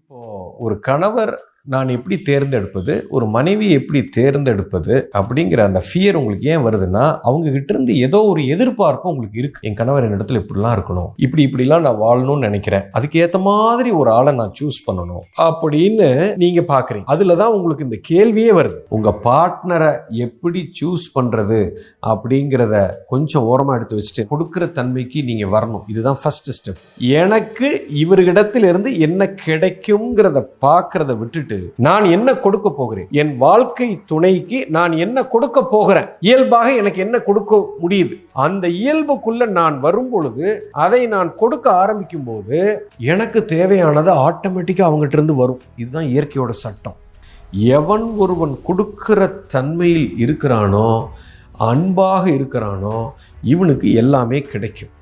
இப்போ ஒரு கணவர் நான் எப்படி தேர்ந்தெடுப்பது, ஒரு மனைவி எப்படி தேர்ந்தெடுப்பது அப்படிங்கிற அந்த ஃபியர் உங்களுக்கு ஏன் வருதுன்னா, அவங்க கிட்ட இருந்து ஏதோ ஒரு எதிர்பார்ப்பு உங்களுக்கு இருக்கு. என் கணவர் என்னிடத்துல இப்படிலாம் இருக்கணும், இப்படிலாம் நான் வாழணும்னு நினைக்கிறேன், அதுக்கு ஏற்ற மாதிரி ஒரு ஆளை நான் சூஸ் பண்ணணும் அப்படின்னு நீங்க பாக்குறீங்க. அதுல தான் உங்களுக்கு இந்த கேள்வியே வருது. உங்க பார்ட்னரை எப்படி சூஸ் பண்றது அப்படிங்கிறத கொஞ்சம் ஓரமா எடுத்து வச்சுட்டு கொடுக்கிற தன்மைக்கு நீங்க வரணும். இதுதான் ஃபர்ஸ்ட் ஸ்டெப். எனக்கு இவர்களிடத்திலிருந்து என்ன கிடைக்கும்ங்கிறத பார்க்கறத விட்டுட்டு நான் என்ன கொடுக்க போகிறேன், என் வாழ்க்கை துணைக்கு நான் என்ன கொடுக்க போகிறேன், இயல்பாக எனக்கு என்ன கொடுக்க முடியுது, அந்த இயல்புக்குள்ள நான் வரும் பொழுது அதை நான் கொடுக்க ஆரம்பிக்கும் போது எனக்கு தேவையானது ஆட்டோமேட்டிக்கா அவங்ககிட்ட இருந்து வரும். இதுதான் இயற்கையோட சட்டம். எவன் ஒருவன் கொடுக்கிற தன்மையில் இருக்கிறானோ, அன்பாக இருக்கிறானோ, இவனுக்கு எல்லாமே கிடைக்கும்.